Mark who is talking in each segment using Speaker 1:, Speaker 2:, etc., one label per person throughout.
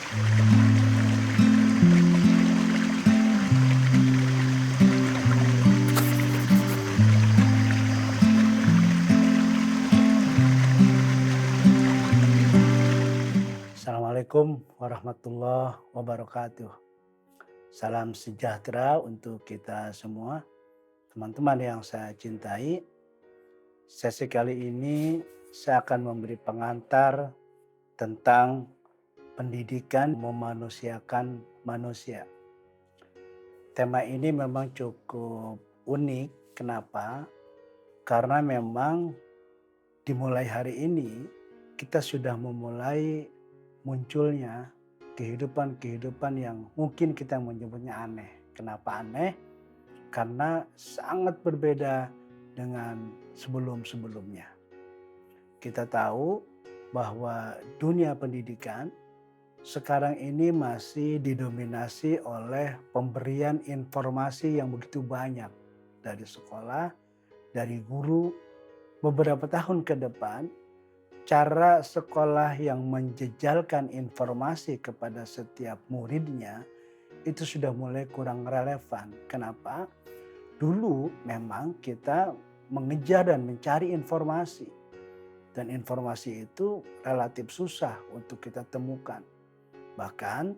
Speaker 1: Assalamualaikum warahmatullahi wabarakatuh. Salam sejahtera untuk kita semua. Teman-teman yang saya cintai, sesi kali ini saya akan memberi pengantar tentang pendidikan memanusiakan manusia. Tema ini memang cukup unik. Kenapa? Karena memang dimulai hari ini kita sudah memulai munculnya kehidupan-kehidupan yang mungkin kita menyebutnya aneh. Kenapa aneh? Karena sangat berbeda dengan sebelum-sebelumnya. Kita tahu bahwa dunia pendidikan sekarang ini masih didominasi oleh pemberian informasi yang begitu banyak dari sekolah, dari guru. Beberapa tahun ke depan, cara sekolah yang menjejalkan informasi kepada setiap muridnya itu sudah mulai kurang relevan. Kenapa? Dulu memang kita mengejar dan mencari informasi. Dan informasi itu relatif susah untuk kita temukan. Bahkan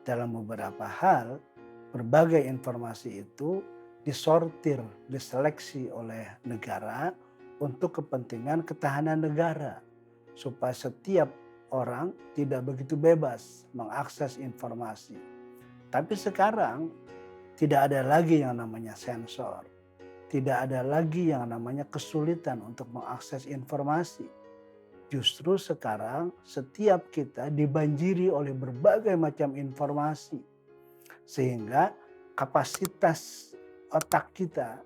Speaker 1: dalam beberapa hal, berbagai informasi itu disortir, diseleksi oleh negara untuk kepentingan ketahanan negara. Supaya setiap orang tidak begitu bebas mengakses informasi. Tapi sekarang tidak ada lagi yang namanya sensor. Tidak ada lagi yang namanya kesulitan untuk mengakses informasi. Justru sekarang setiap kita dibanjiri oleh berbagai macam informasi. Sehingga kapasitas otak kita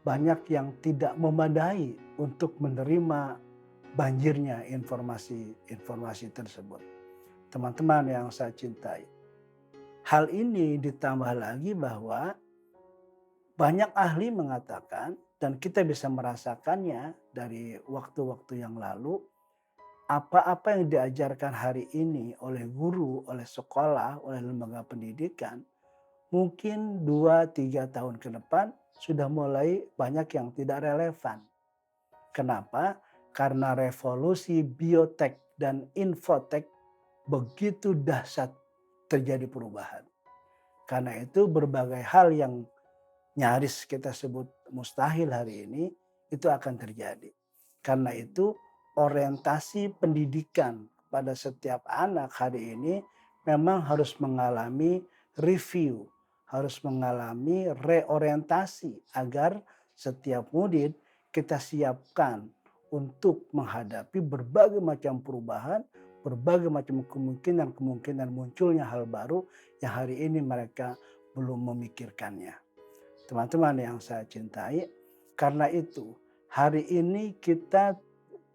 Speaker 1: banyak yang tidak memadai untuk menerima banjirnya informasi-informasi tersebut. Teman-teman yang saya cintai, hal ini ditambah lagi bahwa banyak ahli mengatakan dan kita bisa merasakannya dari waktu-waktu yang lalu, apa-apa yang diajarkan hari ini oleh guru, oleh sekolah, oleh lembaga pendidikan, mungkin 2-3 tahun ke depan sudah mulai banyak yang tidak relevan. Kenapa? Karena revolusi biotek dan infotek begitu dahsyat terjadi perubahan. Karena itu berbagai hal yang nyaris kita sebut mustahil hari ini itu akan terjadi. Karena itu orientasi pendidikan pada setiap anak hari ini memang harus mengalami review, harus mengalami reorientasi agar setiap murid kita siapkan untuk menghadapi berbagai macam perubahan, berbagai macam kemungkinan munculnya hal baru yang hari ini mereka belum memikirkannya. Teman-teman yang saya cintai, karena itu hari ini kita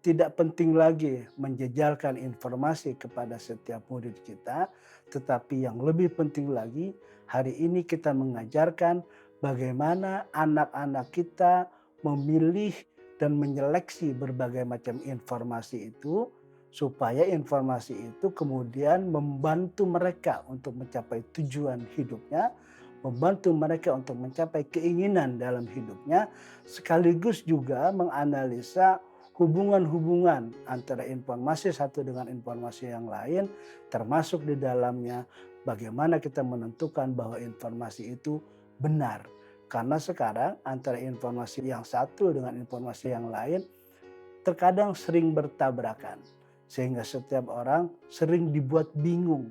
Speaker 1: tidak penting lagi menjejalkan informasi kepada setiap murid kita, tetapi yang lebih penting lagi hari ini kita mengajarkan bagaimana anak-anak kita memilih dan menyeleksi berbagai macam informasi itu supaya informasi itu kemudian membantu mereka untuk mencapai tujuan hidupnya, membantu mereka untuk mencapai keinginan dalam hidupnya, sekaligus juga menganalisa hubungan-hubungan antara informasi satu dengan informasi yang lain, termasuk di dalamnya bagaimana kita menentukan bahwa informasi itu benar. Karena sekarang antara informasi yang satu dengan informasi yang lain terkadang sering bertabrakan. Sehingga setiap orang sering dibuat bingung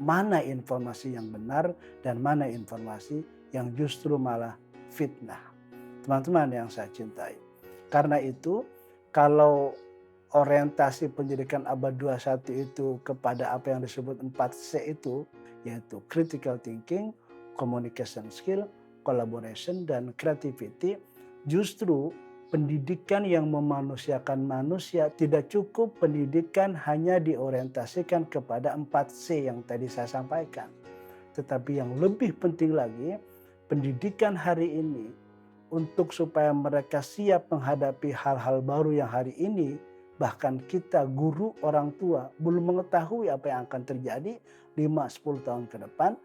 Speaker 1: mana informasi yang benar dan mana informasi yang justru malah fitnah. Teman-teman yang saya cintai. Karena itu kalau orientasi pendidikan abad 21 itu kepada apa yang disebut 4C itu, yaitu critical thinking, communication skill, collaboration, dan creativity, justru pendidikan yang memanusiakan manusia tidak cukup pendidikan hanya diorientasikan kepada 4C yang tadi saya sampaikan. Tetapi yang lebih penting lagi, pendidikan hari ini untuk supaya mereka siap menghadapi hal-hal baru yang hari ini bahkan kita guru orang tua belum mengetahui apa yang akan terjadi 5-10 tahun ke depan.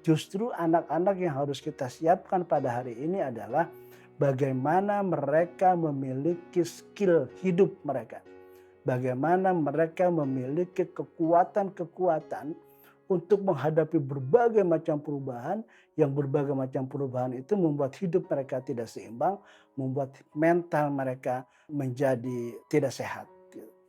Speaker 1: Justru anak-anak yang harus kita siapkan pada hari ini adalah bagaimana mereka memiliki skill hidup mereka. Bagaimana mereka memiliki kekuatan-kekuatan untuk menghadapi berbagai macam perubahan, yang berbagai macam perubahan itu membuat hidup mereka tidak seimbang, membuat mental mereka menjadi tidak sehat.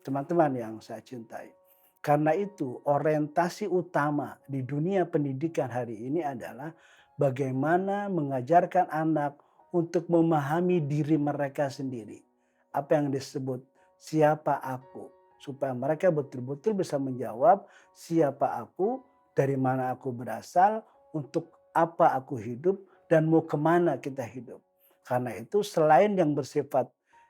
Speaker 1: Teman-teman yang saya cintai. Karena itu orientasi utama di dunia pendidikan hari ini adalah bagaimana mengajarkan anak untuk memahami diri mereka sendiri. Apa yang disebut siapa aku. Supaya mereka betul-betul bisa menjawab siapa aku, dari mana aku berasal, untuk apa aku hidup, dan mau kemana kita hidup. Karena itu selain yang bersifat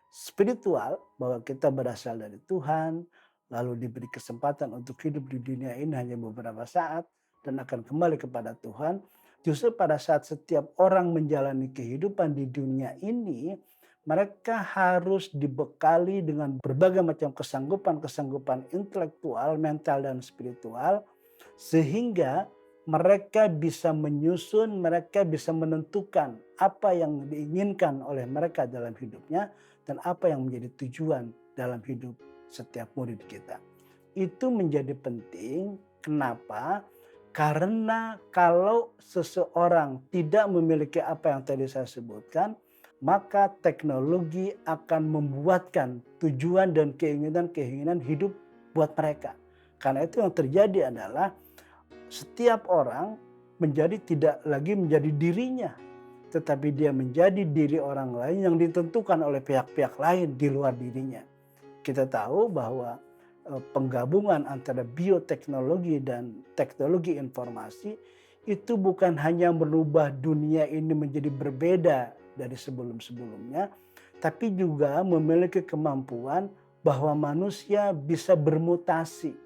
Speaker 1: spiritual, bahwa kita berasal dari Tuhan, lalu diberi kesempatan untuk hidup di dunia ini hanya beberapa saat, dan akan kembali kepada Tuhan. Justru pada saat setiap orang menjalani kehidupan di dunia ini, mereka harus dibekali dengan berbagai macam kesanggupan-kesanggupan intelektual, mental, dan spiritual, sehingga mereka bisa menyusun, mereka bisa menentukan apa yang diinginkan oleh mereka dalam hidupnya dan apa yang menjadi tujuan dalam hidup setiap murid kita. Itu menjadi penting. Kenapa? Karena kalau seseorang tidak memiliki apa yang tadi saya sebutkan, maka teknologi akan membuatkan tujuan dan keinginan-keinginan hidup buat mereka. Karena itu yang terjadi adalah setiap orang tidak lagi menjadi dirinya, tetapi dia menjadi diri orang lain yang ditentukan oleh pihak-pihak lain di luar dirinya. Kita tahu bahwa penggabungan antara bioteknologi dan teknologi informasi itu bukan hanya merubah dunia ini menjadi berbeda dari sebelum-sebelumnya, tapi juga memiliki kemampuan bahwa manusia bisa bermutasi.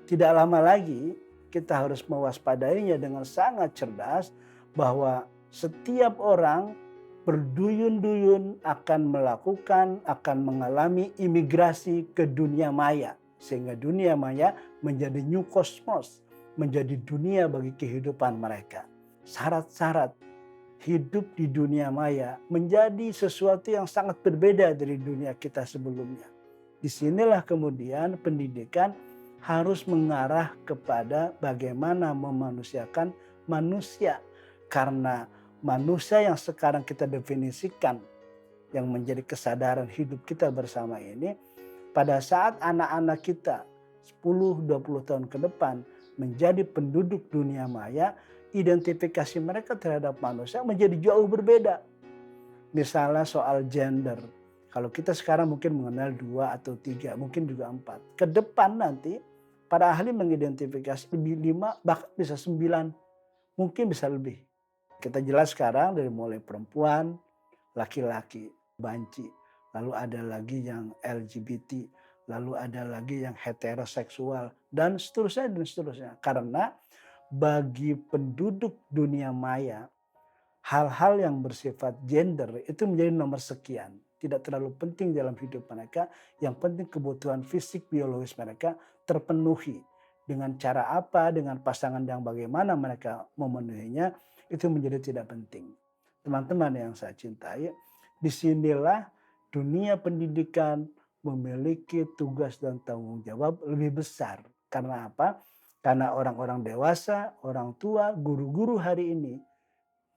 Speaker 1: Tidak lama lagi kita harus mewaspadainya dengan sangat cerdas bahwa setiap orang berduyun-duyun akan mengalami imigrasi ke dunia maya. Sehingga dunia maya menjadi new cosmos, menjadi dunia bagi kehidupan mereka. Syarat-syarat hidup di dunia maya menjadi sesuatu yang sangat berbeda dari dunia kita sebelumnya. Disinilah kemudian pendidikan harus mengarah kepada bagaimana memanusiakan manusia. Karena manusia yang sekarang kita definisikan yang menjadi kesadaran hidup kita bersama ini, pada saat anak-anak kita 10-20 tahun ke depan menjadi penduduk dunia maya, identifikasi mereka terhadap manusia menjadi jauh berbeda. Misalnya soal gender. Kalau kita sekarang mungkin mengenal 2 atau 3, mungkin juga 4. Ke depan nanti para ahli mengidentifikasi lebih 5, bahkan bisa 9, mungkin bisa lebih. Kita jelas sekarang dari mulai perempuan, laki-laki, banci, lalu ada lagi yang LGBT, lalu ada lagi yang heteroseksual, dan seterusnya dan seterusnya. Karena bagi penduduk dunia maya, hal-hal yang bersifat gender itu menjadi nomor sekian. Tidak terlalu penting dalam hidup mereka, yang penting kebutuhan fisik biologis mereka terpenuhi. Dengan cara apa, dengan pasangan yang bagaimana mereka memenuhinya, itu menjadi tidak penting. Teman-teman yang saya cintai, disinilah dunia pendidikan memiliki tugas dan tanggung jawab lebih besar. Karena apa? Karena orang-orang dewasa, orang tua, guru-guru hari ini,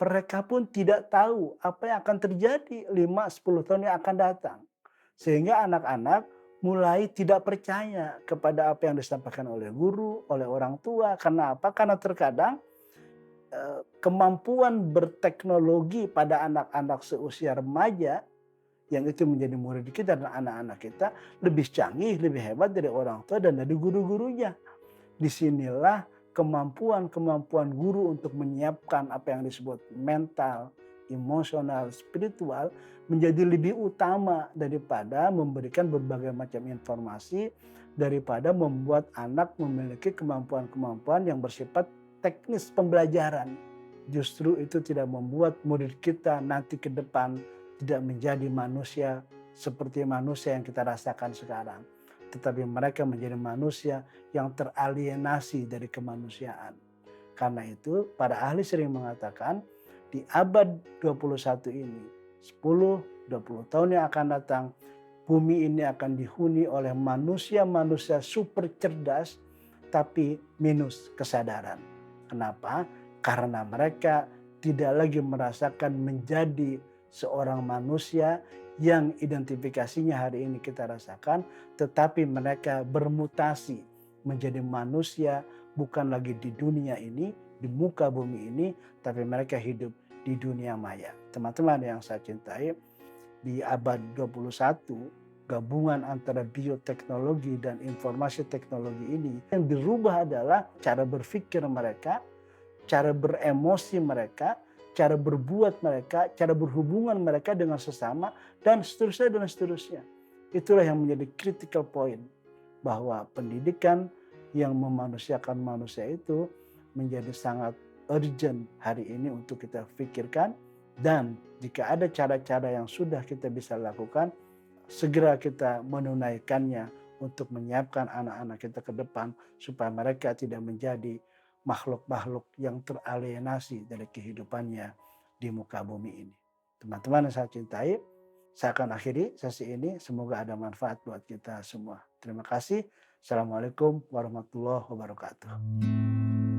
Speaker 1: mereka pun tidak tahu apa yang akan terjadi 5-10 tahun yang akan datang. Sehingga anak-anak mulai tidak percaya kepada apa yang disampaikan oleh guru, oleh orang tua. Karena apa? Karena terkadang kemampuan berteknologi pada anak-anak seusia remaja yang itu menjadi murid kita dan anak-anak kita lebih canggih, lebih hebat dari orang tua dan dari guru-gurunya. Disinilah kemampuan-kemampuan guru untuk menyiapkan apa yang disebut mental, emosional, spiritual menjadi lebih utama daripada memberikan berbagai macam informasi, daripada membuat anak memiliki kemampuan-kemampuan yang bersifat teknis pembelajaran. Justru itu tidak membuat murid kita nanti ke depan tidak menjadi manusia seperti manusia yang kita rasakan sekarang. Tetapi mereka menjadi manusia yang teralienasi dari kemanusiaan. Karena itu para ahli sering mengatakan di abad 21 ini, 10-20 tahun yang akan datang, bumi ini akan dihuni oleh manusia-manusia super cerdas tapi minus kesadaran. Kenapa? Karena mereka tidak lagi merasakan menjadi seorang manusia yang identifikasinya hari ini kita rasakan, tetapi mereka bermutasi menjadi manusia bukan lagi di dunia ini, di muka bumi ini, tapi mereka hidup di dunia maya. Teman-teman yang saya cintai, di abad 21, gabungan antara bioteknologi dan informasi teknologi ini yang dirubah adalah cara berpikir mereka, cara beremosi mereka, cara berbuat mereka, cara berhubungan mereka dengan sesama, dan seterusnya dan seterusnya. Itulah yang menjadi critical point, bahwa pendidikan yang memanusiakan manusia itu menjadi sangat urgent hari ini untuk kita pikirkan, dan jika ada cara-cara yang sudah kita bisa lakukan, segera kita menunaikannya untuk menyiapkan anak-anak kita ke depan supaya mereka tidak menjadi makhluk-makhluk yang teralienasi dari kehidupannya di muka bumi ini. Teman-teman yang saya cintai, saya akan akhiri sesi ini. Semoga ada manfaat buat kita semua. Terima kasih. Assalamualaikum warahmatullahi wabarakatuh.